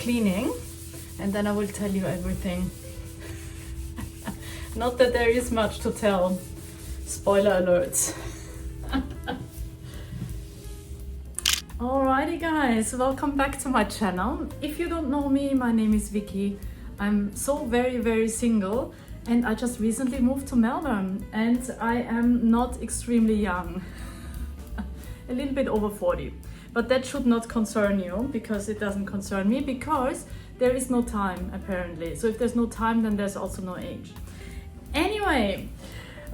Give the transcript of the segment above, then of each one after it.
cleaning and then I will tell you everything. Not that there is much to tell. Spoiler alerts. Alrighty guys, welcome back to my channel. If you don't know me, my name is Vicky. I'm so very single and I just recently moved to Melbourne and I am not extremely young. A little bit over 40. But that should not concern you because it doesn't concern me because there is no time apparently. So if there's no time, then there's also no age. Anyway,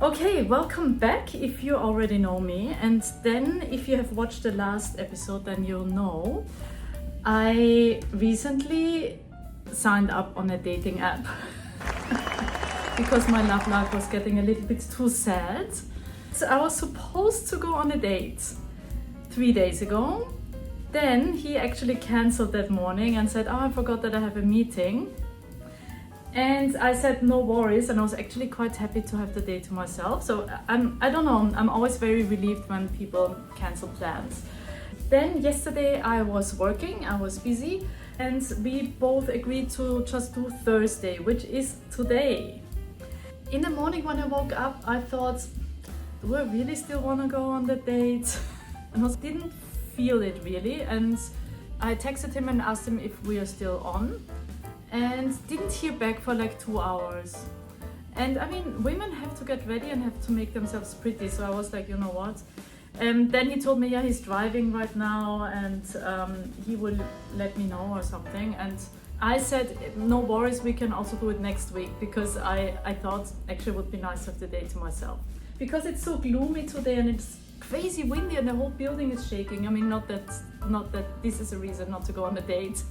okay, welcome back if you already know me, and then if you have watched the last episode, then you'll know I recently signed up on a dating app because my love life was getting a little bit too sad. So I was supposed to go on a date 3 days ago. Then he actually cancelled that morning and said, oh, I forgot that I have a meeting. And I said, no worries, and I was actually quite happy to have the day to myself. So I don't know, I'm always very relieved when people cancel plans. Then yesterday I was working, I was busy, and we both agreed to just do Thursday, which is today. In the morning when I woke up, I thought, do I really still want to go on the date? And I didn't feel it really, and I texted him and asked him if we are still on. And didn't hear back for like 2 hours. And I mean, women have to get ready and have to make themselves pretty, so I was like, you know what? Then he told me, yeah, he's driving right now and he will let me know or something. And I said, no worries, we can also do it next week, because I thought actually it would be nice to have the day to myself. Because it's so gloomy today and it's crazy windy and the whole building is shaking. I mean, not that this is a reason not to go on a date,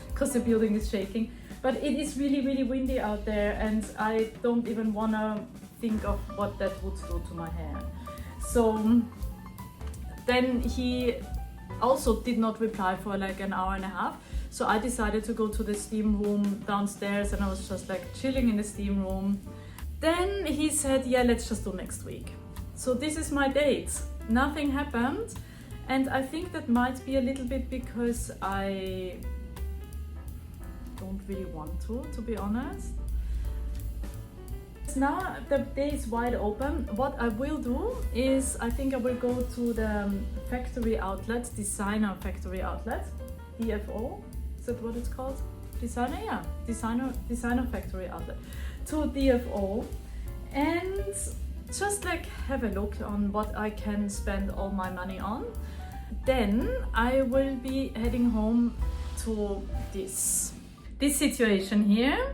because the building is shaking. But it is really windy out there, and I don't even want to think of what that would do to my hair. So then he also did not reply for like an hour and a half. So I decided to go to the steam room downstairs, and I was just like chilling in the steam room. Then he said, yeah, let's just do next week. So this is my date. Nothing happened, and I think that might be a little bit because I don't really want to be honest. Now the day is wide open. What I will do is I think I will go to the factory outlet, designer factory outlet, DFO, is that what it's called? Designer, yeah, designer factory outlet, to DFO, and just like have a look on what I can spend all my money on. Then I will be heading home to this situation here.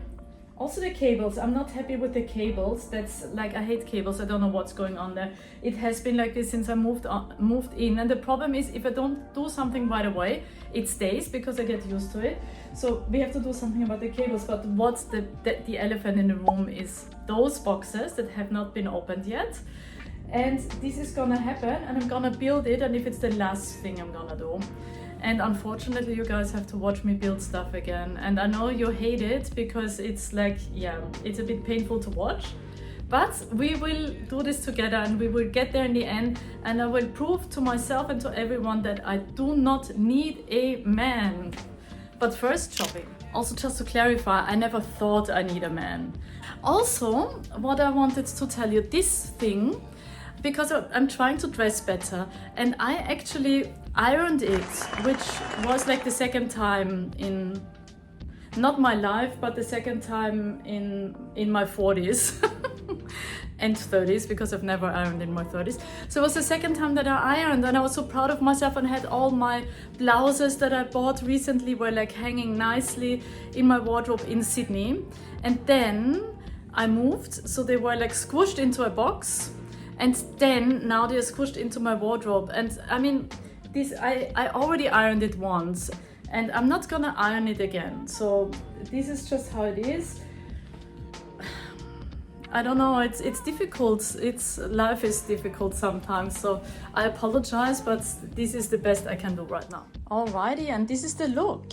Also the cables, I'm not happy with the cables. That's like, I hate cables. I don't know what's going on there. It has been like this since I moved in, and the problem is if I don't do something right away, it stays because I get used to it. So we have to do something about the cables. But what's the elephant in the room is those boxes that have not been opened yet. And this is gonna happen, and I'm gonna build it, and if it's the last thing I'm gonna do. And unfortunately, you guys have to watch me build stuff again. And I know you hate it because it's like, yeah, it's a bit painful to watch. But we will do this together and we will get there in the end. And I will prove to myself and to everyone that I do not need a man. But first, shopping. Also, just to clarify, I never thought I need a man. Also, what I wanted to tell you, this thing, because I'm trying to dress better, and I actually ironed it, which was like the second time in, not my life, but the second time in my 40s and 30s, because I've never ironed in my 30s. So it was the second time that I ironed, and I was so proud of myself, and had all my blouses that I bought recently were like hanging nicely in my wardrobe in Sydney. And then I moved, so they were like squished into a box. And then now they're squished into my wardrobe. And I mean, this I already ironed it once, and I'm not gonna iron it again. So this is just how it is. I don't know, it's difficult. Life is difficult sometimes. So I apologize, but this is the best I can do right now. Alrighty, and this is the look.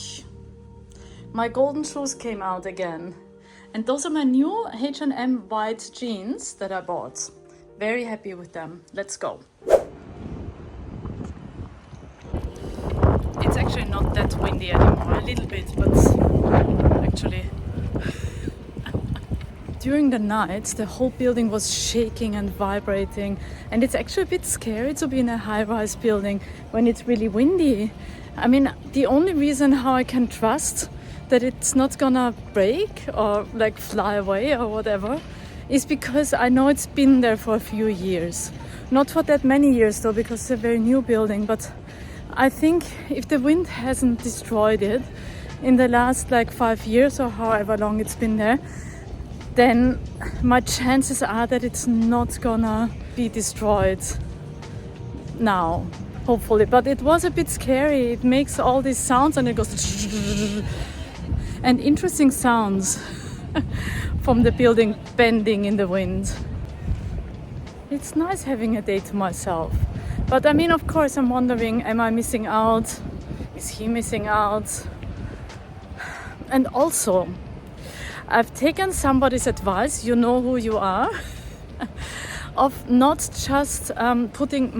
My golden shoes came out again. And those are my new H&M white jeans that I bought. Very happy with them. Let's go. It's actually not that windy anymore. A little bit, but actually. During the night, the whole building was shaking and vibrating, and it's actually a bit scary to be in a high-rise building when it's really windy. I mean, the only reason how I can trust that it's not gonna break or like fly away or whatever is because I know it's been there for a few years. Not for that many years though, because it's a very new building, but I think if the wind hasn't destroyed it in the last like 5 years or however long it's been there, then my chances are that it's not gonna be destroyed now, hopefully. But it was a bit scary. It makes all these sounds and it goes and interesting sounds from the building bending in the wind. It's nice having a day to myself. But I mean, of course, I'm wondering, am I missing out? Is he missing out? And also, I've taken somebody's advice, you know who you are, of not just putting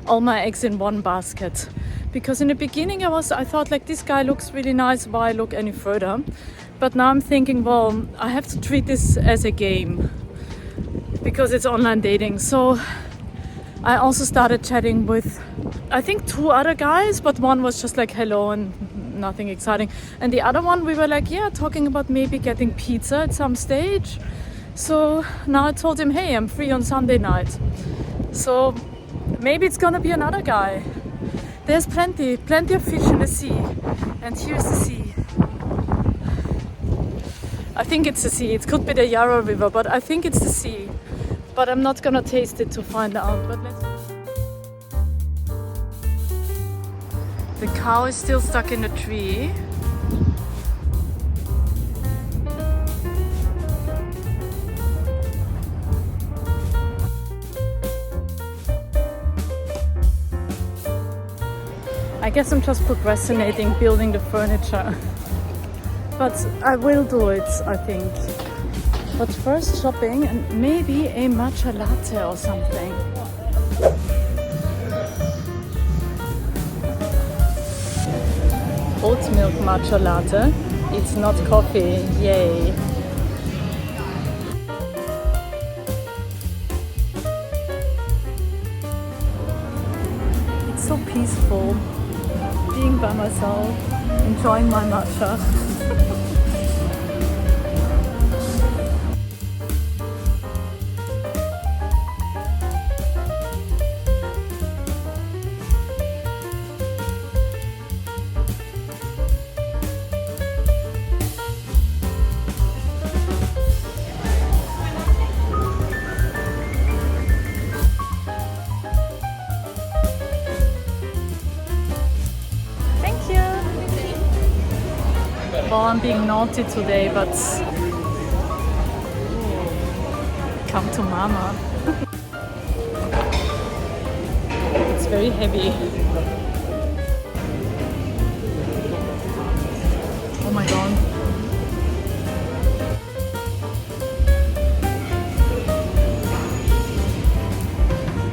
all my eggs in one basket. Because in the beginning I thought like, this guy looks really nice, why look any further? But now I'm thinking, well, I have to treat this as a game because it's online dating. So I also started chatting with, I think 2 other guys, but one was just like hello and nothing exciting. And the other one, we were like, yeah, talking about maybe getting pizza at some stage. So now I told him, hey, I'm free on Sunday night. So maybe it's gonna be another guy. There's plenty of fish in the sea. And here's the sea. I think it's the sea. It could be the Yarra River, but I think it's the sea. But I'm not gonna taste it to find out. But the cow is still stuck in the tree. I guess I'm just procrastinating building the furniture. But I will do it, I think. But first shopping and maybe a matcha latte or something. Oat milk matcha latte. It's not coffee. Yay. It's so peaceful. Being by myself, enjoying my matcha. Well, I'm being naughty today, but come to mama. It's very heavy. Oh my god.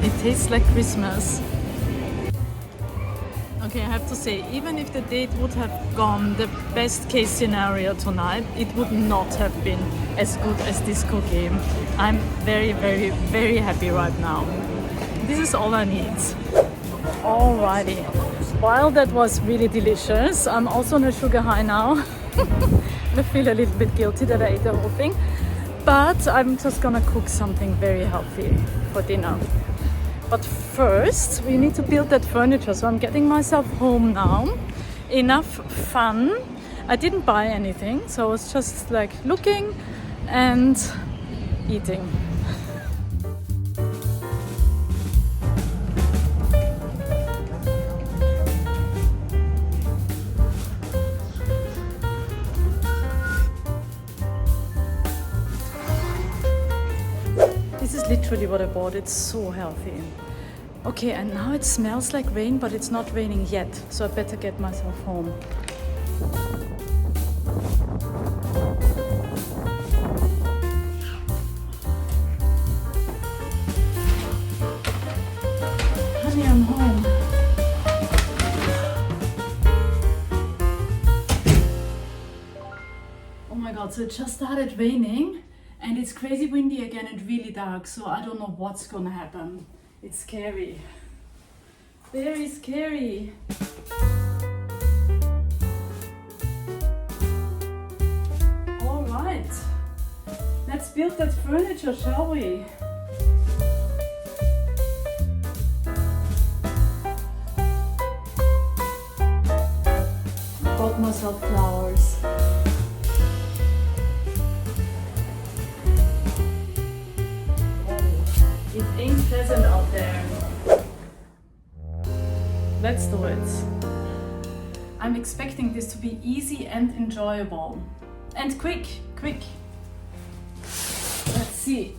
It tastes like Christmas. Okay, I have to say, even if the date would have gone the best case scenario tonight, it would not have been as good as this cookie. I'm very, very, very happy right now. This is all I need. Alrighty. While that was really delicious, I'm also on a sugar high now. I feel a little bit guilty that I ate the whole thing. But I'm just gonna cook something very healthy for dinner. But first, we need to build that furniture. So I'm getting myself home now. Enough fun. I didn't buy anything, so I was just like looking and eating. This is literally what I bought. It's so healthy. Okay, and now it smells like rain, but it's not raining yet, so I better get myself home. Honey, I'm home. god, so it just started raining and it's crazy windy again and really dark, so I don't know what's gonna happen. It's scary. Very scary. Alright, let's build that furniture, shall we? Bought myself flowers. It ain't pleasant out there. Let's do it. I'm expecting this to be easy and enjoyable. And quick. Let's see.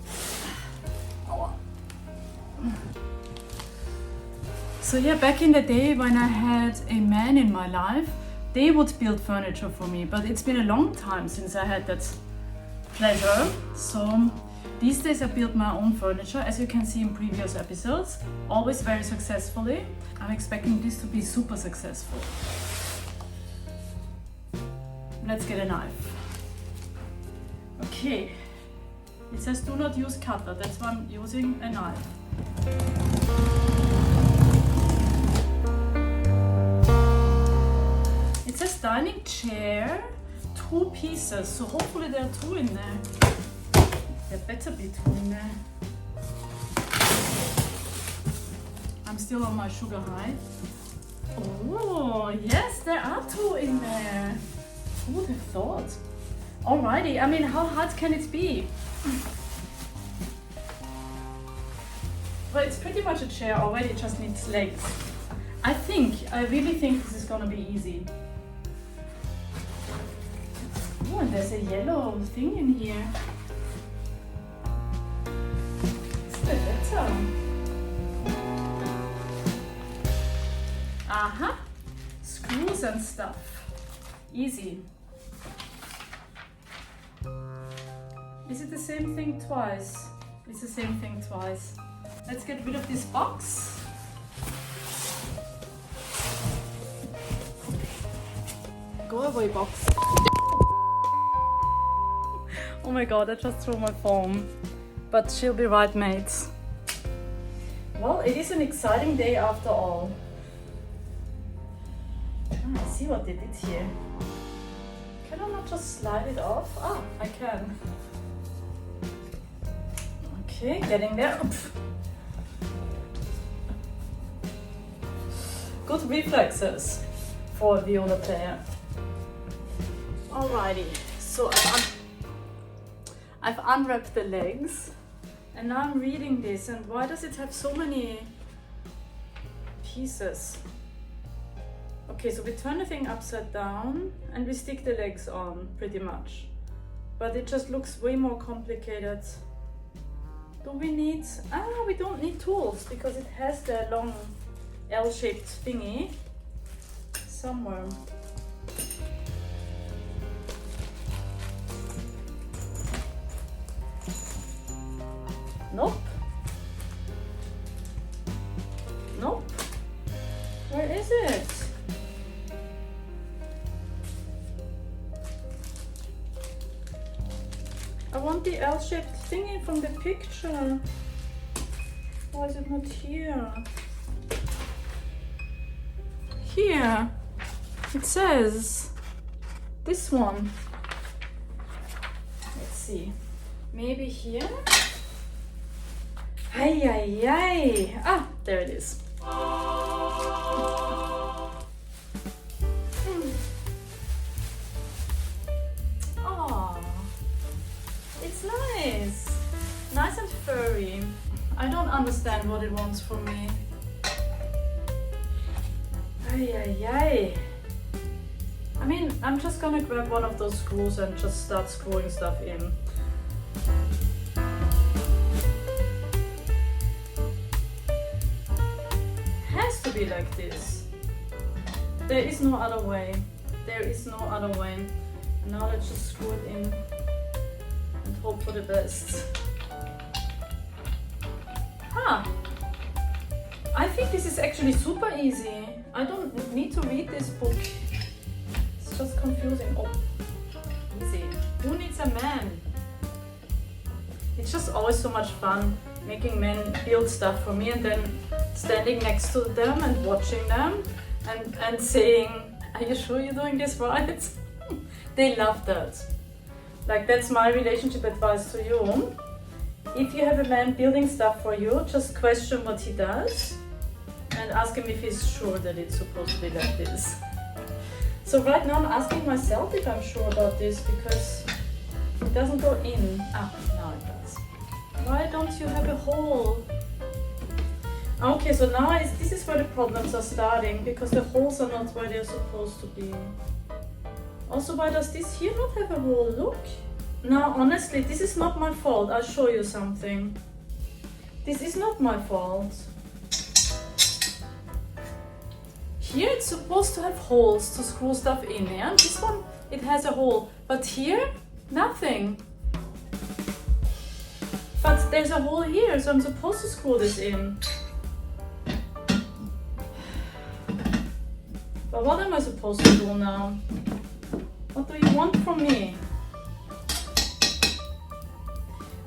So yeah, back in the day when I had a man in my life, they would build furniture for me, but it's been a long time since I had that pleasure. So these days I build my own furniture, as you can see in previous episodes, always very successfully. I'm expecting this to be super successful. Let's get a knife. Okay, it says do not use cutter, that's why I'm using a knife. It says dining chair, 2 pieces, so hopefully there are 2 in there. There better be 2 in there. I'm still on my sugar high. Oh, yes, there are 2 in there. Who would have thought? Alrighty, I mean, how hard can it be? Well, it's pretty much a chair already, it just needs legs. I really think this is gonna be easy. Oh, and there's a yellow thing in here. Better. Aha, screws and stuff. Easy. Is it the same thing twice? It's the same thing twice. Let's get rid of this box. Go away, box. Oh my god, I just threw my phone. But she'll be right, mates. Well, it is an exciting day after all. I see what they did here. Can I not just slide it off? Ah, I can. Okay, getting there. Good reflexes for a viola player. Alrighty, so I've unwrapped the legs. And now I'm reading this, and why does it have so many pieces? Okay, so we turn the thing upside down and we stick the legs on, pretty much. But it just looks way more complicated. Do we need... we don't need tools, because it has the long L-shaped thingy somewhere. Nope. Nope. Where is it? I want the L-shaped thingy from the picture. Why is it not here? Here. It says this one. Let's see. Maybe here? Ay, ay, ay. Ah, there it is. Oh, it's nice. Nice and furry. I don't understand what it wants from me. Ay, ay, ay. I mean, I'm just gonna grab one of those screws and just start screwing stuff in. Has to be like this. There is no other way. There is no other way. Now let's just screw it in and hope for the best. Huh. I think this is actually super easy. I don't need to read this book. It's just confusing. Oh, easy. Who needs a man? It's just always so much fun making men build stuff for me and then standing next to them and watching them and saying, are you sure you're doing this right? They love that. Like, that's my relationship advice to you. If you have a man building stuff for you, just question what he does and ask him if he's sure that it's supposed to be like this. So right now I'm asking myself if I'm sure about this because it doesn't go in. Ah, now it does. Why don't you have a hole? Okay, so now this is where the problems are starting because the holes are not where they're supposed to be. Also, why does this here not have a hole? Look. Now, honestly, this is not my fault. I'll show you something. This is not my fault. Here it's supposed to have holes to screw stuff in, yeah? This one, it has a hole, but here, nothing. But there's a hole here, so I'm supposed to screw this in. But what am I supposed to do now? What do you want from me?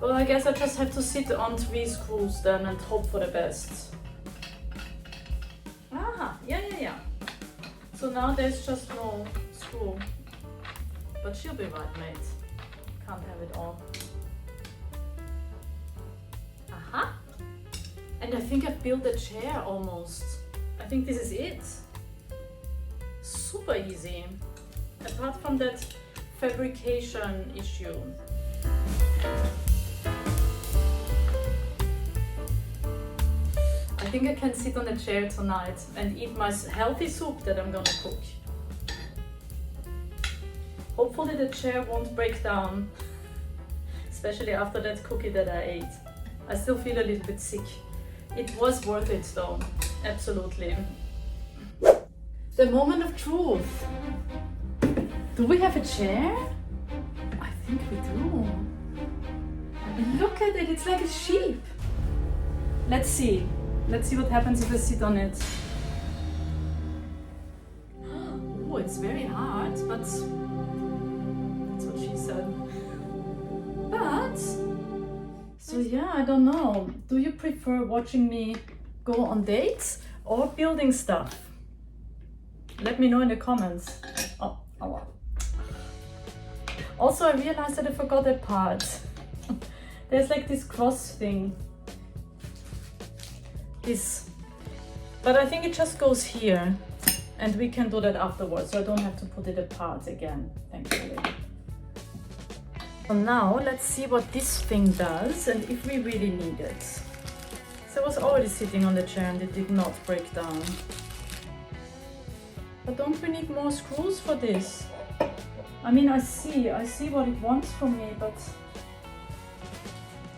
Well, I guess I just have to sit on 3 screws then and hope for the best. Ah, yeah. So now there's just no screw. But she'll be right, mate. Can't have it all. Aha! And I think I've built a chair almost. I think this is it. Super easy. Apart from that fabrication issue. I think I can sit on a chair tonight and eat my healthy soup that I'm gonna cook. Hopefully the chair won't break down, especially after that cookie that I ate. I still feel a little bit sick. It was worth it though, absolutely. The moment of truth. Do we have a chair? I think we do. Look at it, it's like a sheep. Let's see. Let's see what happens if I sit on it. Oh, it's very hard, but that's what she said. But, so yeah, I don't know. Do you prefer watching me go on dates or building stuff? Let me know in the comments. Oh wow. Also, I realized that I forgot a part. There's like this cross thing. But I think it just goes here and we can do that afterwards, so I don't have to put it apart again, thankfully. So now let's see what this thing does and if we really need it. So I was already sitting on the chair and it did not break down. But don't we need more screws for this? I mean, I see what it wants from me, but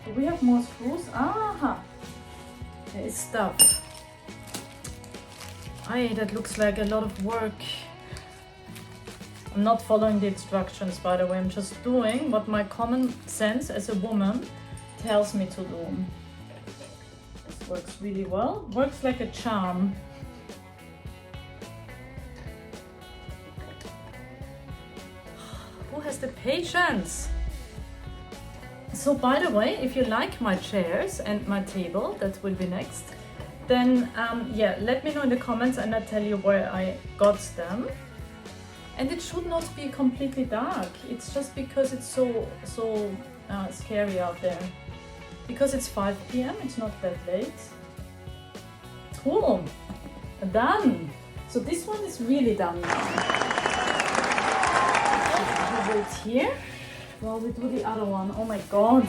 do we have more screws? Aha! There is stuff. Aye, that looks like a lot of work. I'm not following the instructions, by the way. I'm just doing what my common sense as a woman tells me to do. This works really well. Works like a charm. Who has the patience? So by the way, if you like my chairs and my table, that will be next, then yeah, let me know in the comments and I'll tell you where I got them. And it should not be completely dark. It's just because it's so scary out there. Because it's 5 p.m, it's not that late. Cool, done. So this one is really done now. We wait here while we do the other one. Oh my god.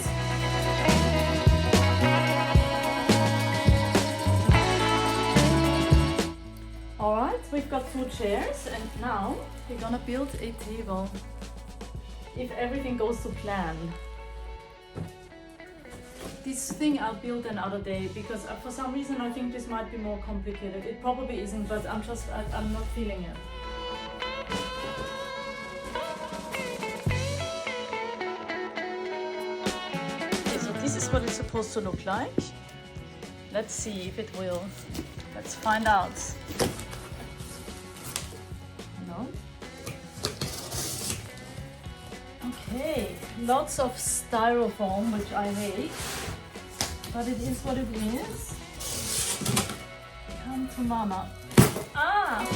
Alright, we've got 2 chairs and now we're gonna build a table. If everything goes to plan. This thing I'll build another day because for some reason I think this might be more complicated. It probably isn't, but I'm not feeling it. This is what it's supposed to look like. Let's see if it will. Let's find out. No? Okay. Okay, lots of styrofoam, which I hate, but it is what it is. Come to mama. Ah!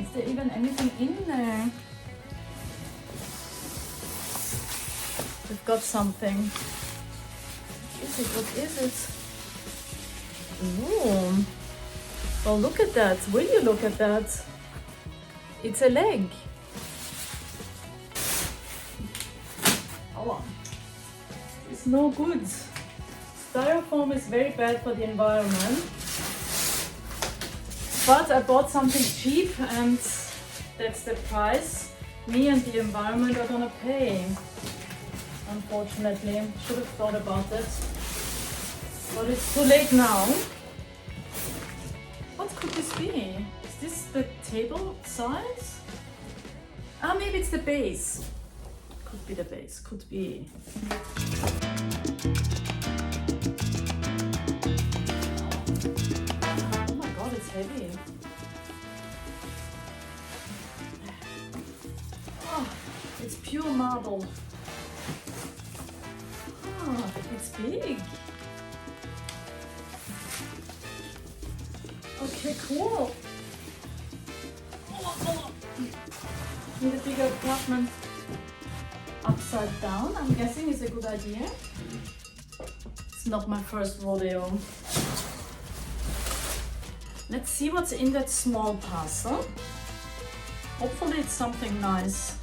Is there even anything in there? We've got something. What is it? What is it? Ooh. Well, look at that. Will you look at that? It's a leg. Oh, it's no good. Styrofoam is very bad for the environment. But I bought something cheap and that's the price me and the environment are gonna pay. Unfortunately, should have thought about it. But it's too late now. What could this be? Is this the table size? Ah, maybe it's the base. Could be the base, could be. Oh my god, it's heavy. Oh, it's pure marble. Oh, it's big. Okay, cool. Need a bigger apartment. Upside down, I'm guessing, is a good idea. It's not my first rodeo. Let's see what's in that small parcel. Hopefully it's something nice.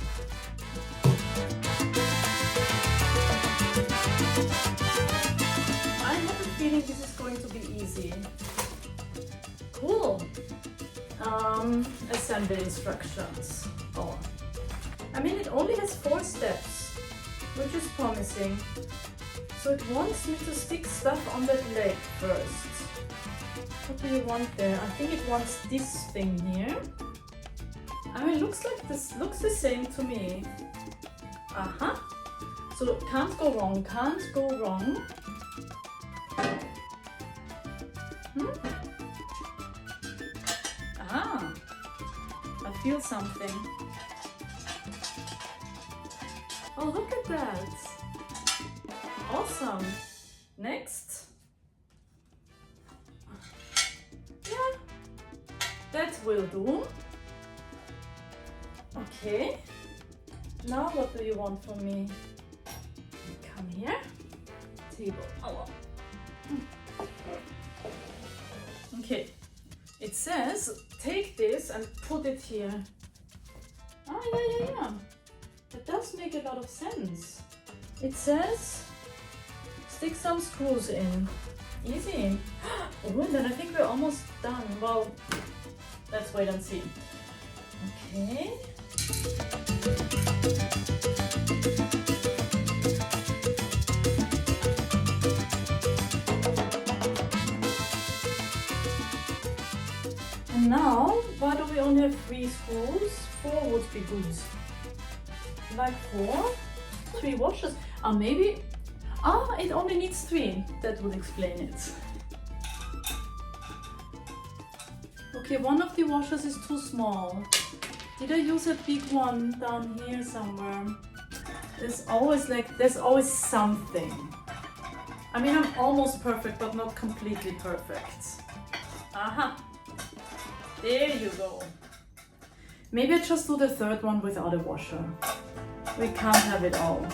I have a feeling this is going to be easy. Cool. Assembly instructions. Oh. I mean, it only has 4 steps, which is promising. So it wants me to stick stuff on that leg first. What do you want there? I think it wants this thing here. I mean, looks the same to me. Uh-huh. So can't go wrong, can't go wrong. Ah, I feel something. Oh, look at that. Awesome. Next. Yeah, that will do. Okay. Now what do you want from me? Come here. Table. Oh. Okay. It says, take this and put it here. Ah, yeah. That does make a lot of sense. It says, stick some screws in. Easy. Oh, and then I think we're almost done. Well, let's wait and see. Okay. And now, why do we only have 3 screws? 4 would be good. Like 4? 3 washers. Ah, maybe. Ah, it only needs 3. That would explain it. Okay, one of the washers is too small. Did I use a big one down here somewhere? There's always something. I mean, I'm almost perfect, but not completely perfect. Aha. There you go. Maybe I just do the 3rd one without a washer. We can't have it all.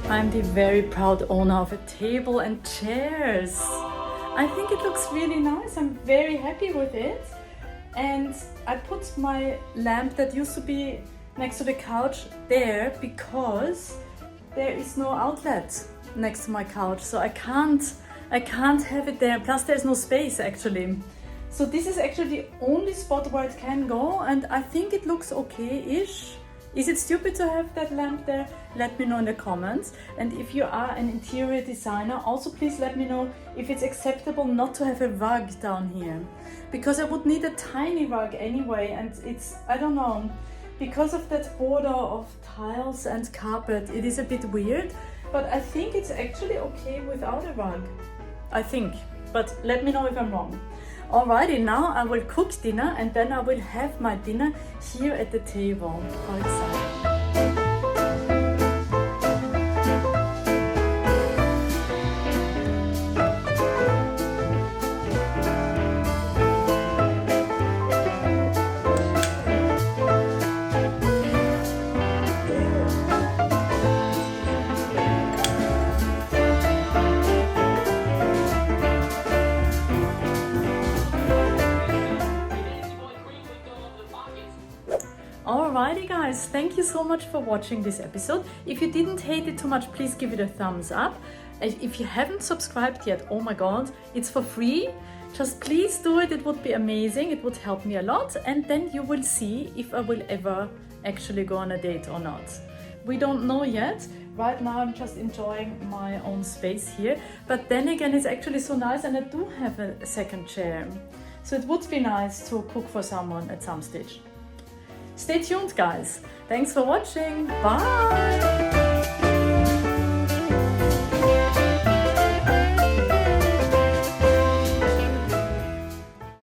I'm the very proud owner of a table and chairs. I think it looks really nice. I'm very happy with it. And I put my lamp that used to be next to the couch there because there is no outlet next to my couch. So I can't have it there. Plus there's no space actually. So this is actually the only spot where it can go, and I think it looks okay-ish. Is it stupid to have that lamp there? Let me know in the comments. And if you are an interior designer, also please let me know if it's acceptable not to have a rug down here. Because I would need a tiny rug anyway, and it's, I don't know, because of that border of tiles and carpet, it is a bit weird. But I think it's actually okay without a rug. I think, but let me know if I'm wrong. Alrighty, now I will cook dinner and then I will have my dinner here at the table. How exciting. Alrighty guys, thank you so much for watching this episode. If you didn't hate it too much, please give it a thumbs up. And if you haven't subscribed yet, oh my god, it's for free. Just please do it, it would be amazing, it would help me a lot. And then you will see if I will ever actually go on a date or not. We don't know yet. Right now I'm just enjoying my own space here. But then again, it's actually so nice and I do have a second chair. So it would be nice to cook for someone at some stage. Stay tuned guys. Thanks for watching. Bye.